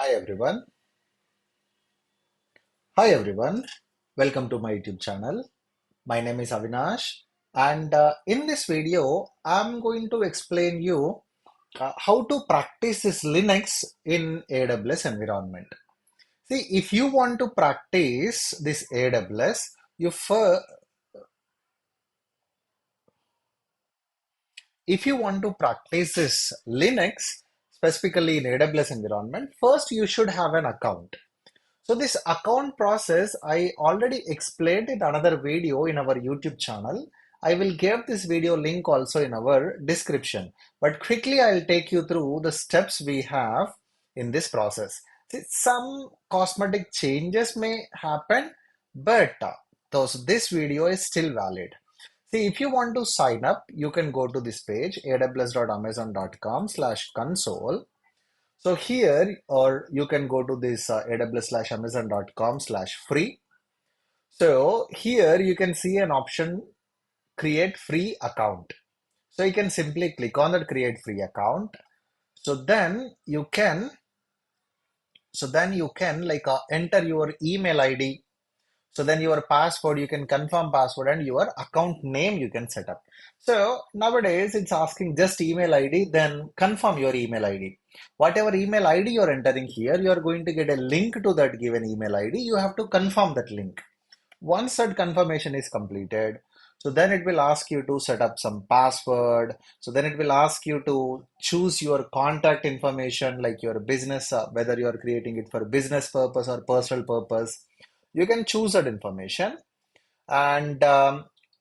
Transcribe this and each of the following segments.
Hi everyone. Hi everyone. Welcome to my YouTube channel. My name is Avinash, and in this video I'm going to explain you how to practice this Linux in AWS environment. See, if you want to practice this AWS, you fir- if you want to practice this Linux specifically in AWS environment, first you should have an account. So this account process, I already explained in another video in our YouTube channel. I will give this video link also in our description. But quickly, I'll take you through the steps we have in this process. See, some cosmetic changes may happen, but this video is still valid. See, if you want to sign up, you can go to this page, aws.amazon.com/console. So here, or you can go to this aws/amazon.com/free. So here you can see an option, create free account. So you can simply click on that create free account. So then you can, enter your email ID. So then your password, you can confirm password and your account name you can set up. So nowadays it's asking just email ID, then confirm your email ID. Whatever email ID you're entering here, you're going to get a link to that given email ID. You have to confirm that link. Once that confirmation is completed, so then it will ask you to set up some password. So then it will ask you to choose your contact information, like your business, whether you are creating it for business purpose or personal purpose. You can choose that information. And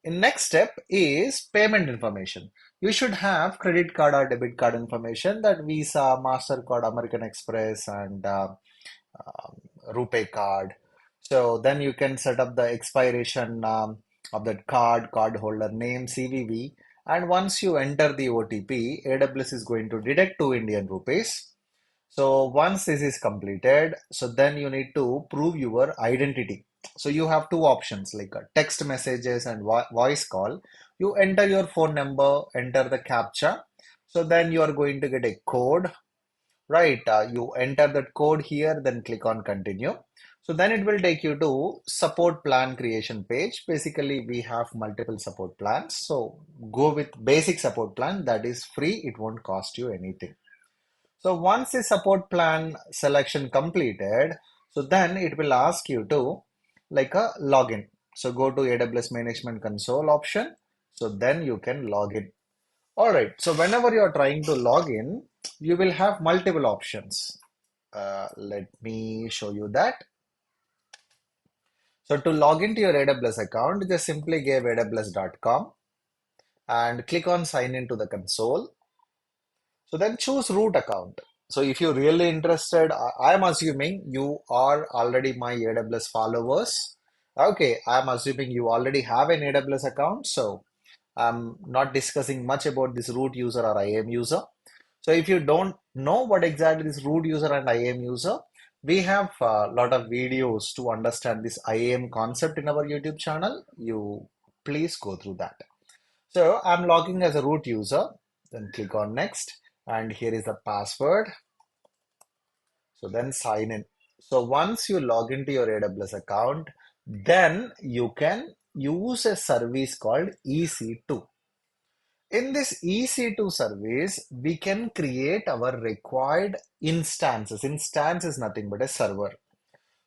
in next step is payment information. You should have credit card or debit card information, that Visa, MasterCard, American Express, and RuPay card. So then you can set up the expiration of that card holder name, CVV. And once you enter the OTP, AWS is going to deduct 2 Indian rupees. So once this is completed, so then you need to prove your identity. So you have two options, like text messages and voice call. You enter your phone number, enter the captcha. So then you are going to get a code, right? You enter that code here, then click on continue. So then it will take you to support plan creation page. Basically, we have multiple support plans. So go with basic support plan, that is free. It won't cost you anything. So once the support plan selection completed, so then it will ask you to like a login. So go to AWS Management Console option. So then you can log in. All right. So whenever you are trying to log in, you will have multiple options. Let me show you that. So to log into your AWS account, just simply give aws.com and click on sign into the console. So then choose root account. So if you're really interested, I'm assuming you are already my AWS followers. Okay, I'm assuming you already have an AWS account. So I'm not discussing much about this root user or IAM user. So if you don't know what exactly this root user and IAM user, we have a lot of videos to understand this IAM concept in our YouTube channel. You please go through that. So I'm logging as a root user, then click on next, and here is the password. So then sign in. So once you log into your AWS account, then you can use a service called EC2. In this EC2 service, we can create our required instances. Instance is nothing but a server.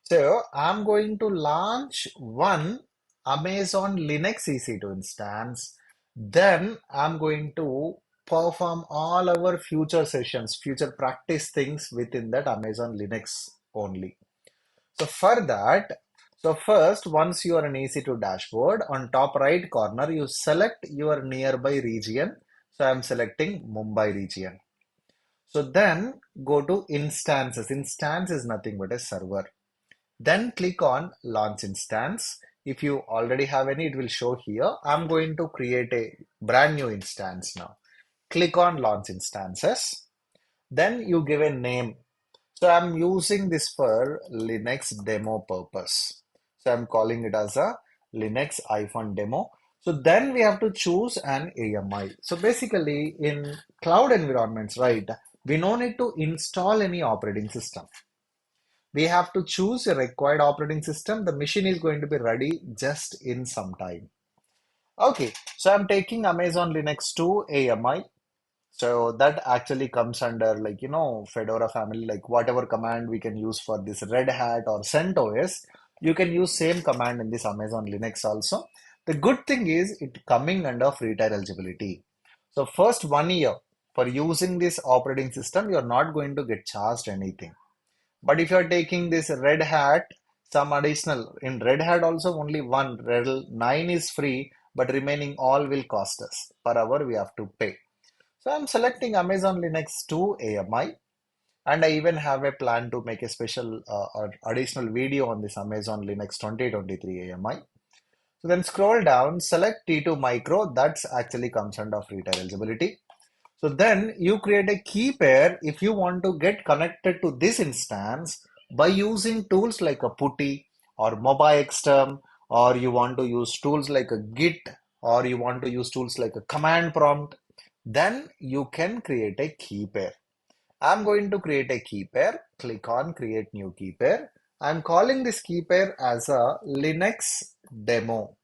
So I'm going to launch one Amazon Linux EC2 instance. Then I'm going to perform all our future sessions, future practice things within that Amazon Linux only. So for that, so first, once you are in EC2 dashboard, on top right corner, you select your nearby region. So I'm selecting Mumbai region. So then go to instances. Instance is nothing but a server. Then click on launch instance. If you already have any, it will show here. I'm going to create a brand new instance now. Click on launch instances. Then you give a name. So I'm using this for Linux demo purpose. So I'm calling it as a Linux iPhone demo. So then we have to choose an AMI. So basically in cloud environments, right, we no need to install any operating system. We have to choose a required operating system. The machine is going to be ready just in some time. Okay, so I'm taking Amazon Linux 2 AMI. So that actually comes under Fedora family, like whatever command we can use for this Red Hat or CentOS, you can use same command in this Amazon Linux also. The good thing is it coming under free tier eligibility. So first 1 year for using this operating system, you're not going to get charged anything. But if you're taking this Red Hat, some additional in Red Hat also only one Redel 9 is free, but remaining all will cost us. Per hour we have to pay. So I'm selecting Amazon Linux 2 AMI, and I even have a plan to make a special or additional video on this Amazon Linux 2023 AMI. So then scroll down, select T2 Micro, that's actually comes under free tier eligibility. So then you create a key pair if you want to get connected to this instance by using tools like a putty or mobile or you want to use tools like a Git, or you want to use tools like a command prompt, then you can create a key pair. I'm going to create a key pair. Click on create new key pair. I'm calling this key pair as a Linux demo.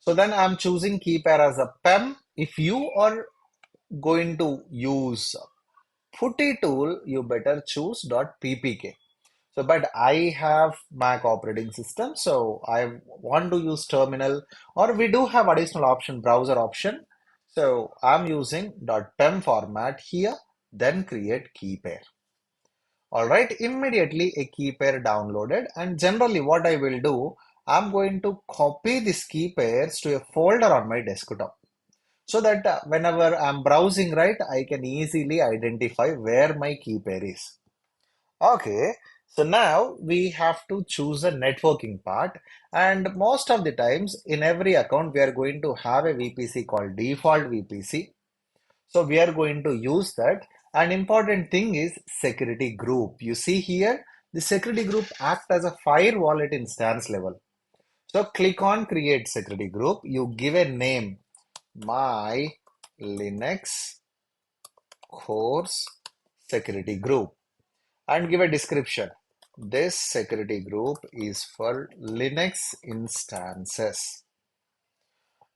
So then I'm choosing key pair as a PEM. If you are going to use putty tool, you better choose .ppk. So, but I have Mac operating system, so I want to use terminal, or we do have additional option, browser option. So I'm using .pem format here, then create key pair. All right, immediately a key pair downloaded, and generally what I will do, I'm going to copy these key pairs to a folder on my desktop so that whenever I'm browsing, right, I can easily identify where my key pair is. Okay, so now we have to choose a networking part, and most of the times in every account we are going to have a VPC called default VPC. So we are going to use that. An important thing is security group. You see here, the security group acts as a firewall at instance level. So click on create security group. You give a name, my Linux course security group, and give a description. This security group is for Linux instances.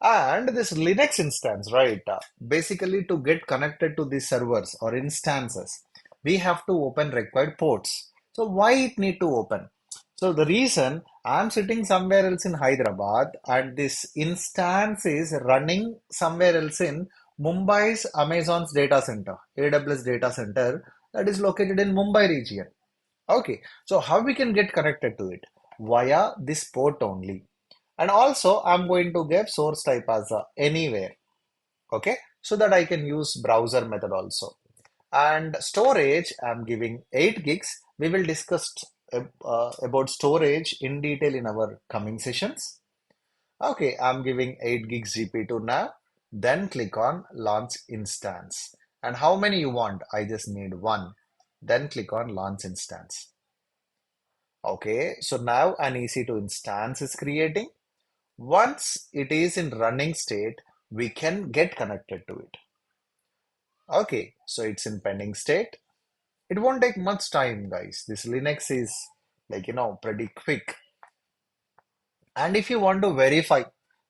And this Linux instance, right? Basically, to get connected to these servers or instances, we have to open required ports. So why it need to open? So the reason, I'm sitting somewhere else in Hyderabad and this instance is running somewhere else in Mumbai's Amazon's data center, AWS data center, that is located in Mumbai region. Okay, so how we can get connected to it? Via this port only. And also I'm going to give source type as a anywhere. Okay, so that I can use browser method also. And storage, I'm giving 8 gigs. We will discuss about storage in detail in our coming sessions. Okay, I'm giving 8 gigs GP2 now. Then click on launch instance. And how many you want? I just need one. Then click on launch instance. Okay, so now an EC2 instance is creating. Once it is in running state, we can get connected to it. Okay, so it's in pending state. It won't take much time, guys. This Linux is pretty quick. And if you want to verify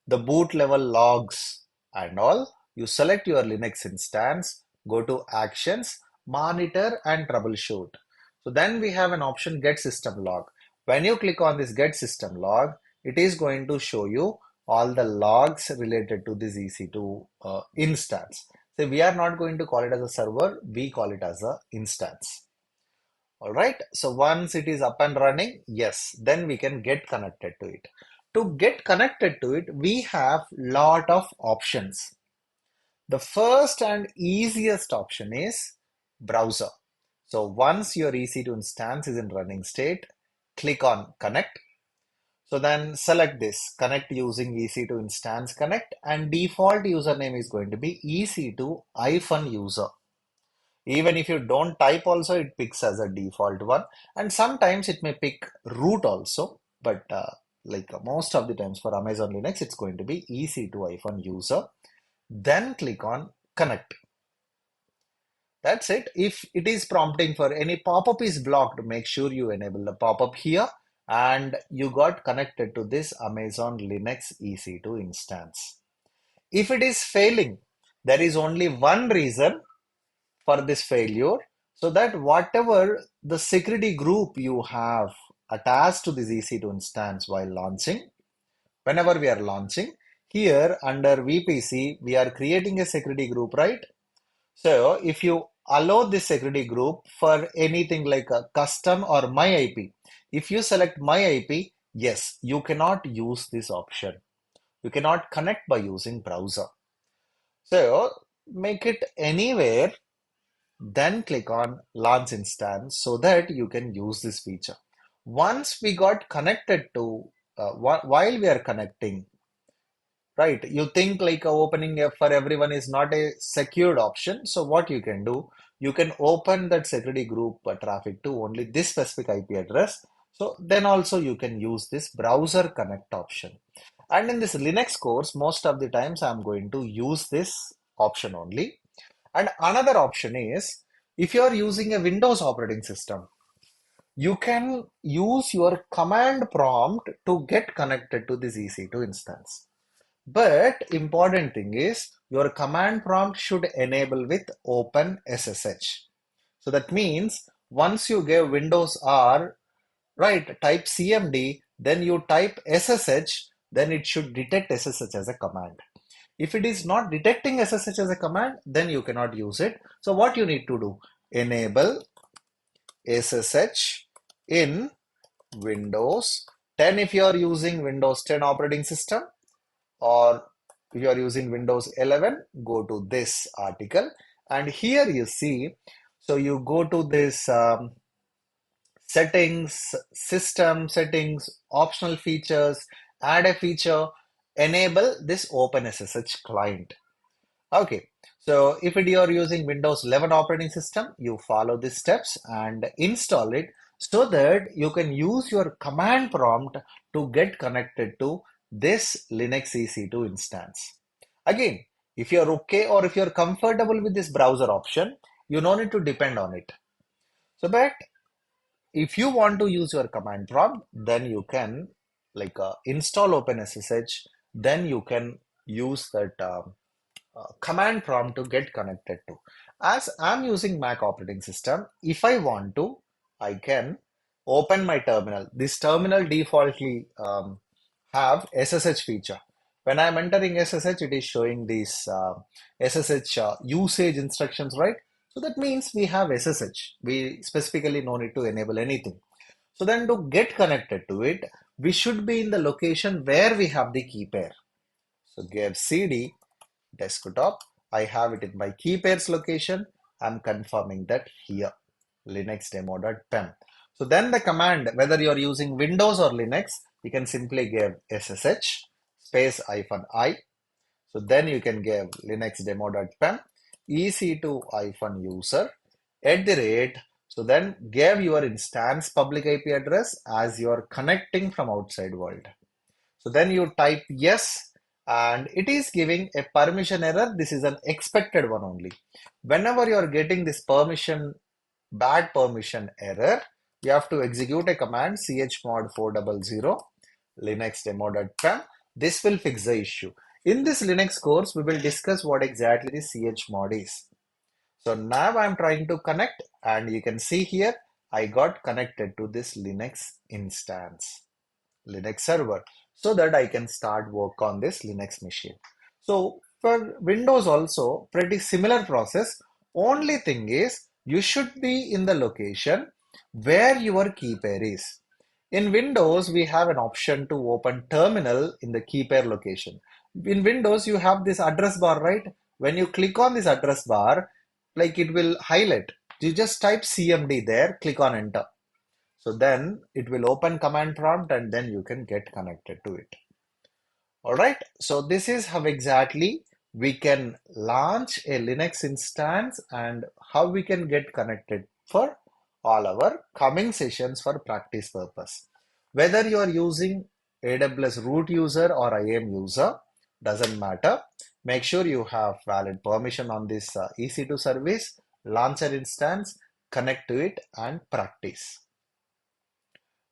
the boot level logs and all, you select your Linux instance, go to actions, monitor and troubleshoot. So then we have an option get system log. When you click on this get system log, it is going to show you all the logs related to this EC2 instance. So we are not going to call it as a server, we call it as a instance. All right. So once it is up and running, yes, then we can get connected to it. To get connected to it, we have lot of options. The first and easiest option is browser. So once your EC2 instance is in running state, click on connect. So then select this connect using EC2 instance connect, and default username is going to be EC2-user. Even if you don't type also, it picks as a default one. And sometimes it may pick root also, but most of the times for Amazon Linux, it's going to be EC2-user. Then click on connect. That's it. If it is prompting for any pop-up is blocked, make sure you enable the pop-up here and you got connected to this Amazon Linux EC2 instance. If it is failing, there is only one reason for this failure, so that whatever the security group you have attached to this EC2 instance while launching, whenever we are launching, here under VPC, we are creating a security group, right? So if you allow this security group for anything like a custom or my IP, if you select my IP, yes, you cannot use this option. You cannot connect by using browser. So make it anywhere, then click on launch instance so that you can use this feature. Once we got connected to, while we are connecting, right, you think like opening for everyone is not a secured option. So what you can do, you can open that security group traffic to only this specific IP address. So then also you can use this browser connect option. And in this Linux course, most of the times I'm going to use this option only. And another option is if you are using a Windows operating system, you can use your command prompt to get connected to this EC2 instance. But important thing is your command prompt should enable with open SSH. So that means once you give Windows R, right, type CMD, then you type SSH, then it should detect SSH as a command. If it is not detecting SSH as a command, then you cannot use it. So what you need to do, enable SSH in Windows 10 if you are using Windows 10 operating system, or if you are using Windows 11, go to this article and here you see, so you go to this settings, system settings, optional features, add a feature, enable this OpenSSH client. Okay, so if you are using Windows 11 operating system, you follow these steps and install it so that you can use your command prompt to get connected to this Linux EC2 instance. Again, if you're okay or if you're comfortable with this browser option, you don't need to depend on it. So, but if you want to use your command prompt, then you can like install OpenSSH, then you can use that command prompt to get connected to. As I'm using Mac operating system, if I want to, I can open my terminal. This terminal defaultly have SSH feature. When I'm entering SSH, it is showing these SSH usage instructions, right? So that means we have SSH. We specifically no need to enable anything. So then to get connected to it, we should be in the location where we have the key pair. So give CD desktop. I have it in my key pairs location. I'm confirming that here, linuxdemo.pem. So then the command, whether you're using Windows or Linux, you can simply give SSH space -I. So then you can give linuxdemo.pem EC2-user @ so then give your instance public IP address as you're connecting from outside world. So then you type yes, and it is giving a permission error. This is an expected one only. Whenever you are getting this permission, bad permission error, you have to execute a command chmod 400 linuxdemo.pem. This will fix the issue. In this Linux course, we will discuss what exactly the chmod is. So now I'm trying to connect, and you can see here, I got connected to this Linux instance, Linux server, so that I can start work on this Linux machine. So for Windows also pretty similar process. Only thing is you should be in the location where your key pair is. In Windows, we have an option to open terminal in the key pair location. In Windows, you have this address bar, right? When you click on this address bar, like it will highlight. You just type CMD there, click on enter. So then it will open command prompt and then you can get connected to it. All right. So this is how exactly we can launch a Linux instance and how we can get connected for all our coming sessions for practice purpose. Whether you are using AWS root user or IAM user, doesn't matter. Make sure you have valid permission on this EC2 service launch an instance, connect to it, and practice.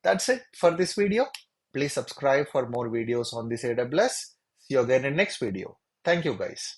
That's it for this video. Please subscribe for more videos on this AWS. See you again in next video. Thank you guys.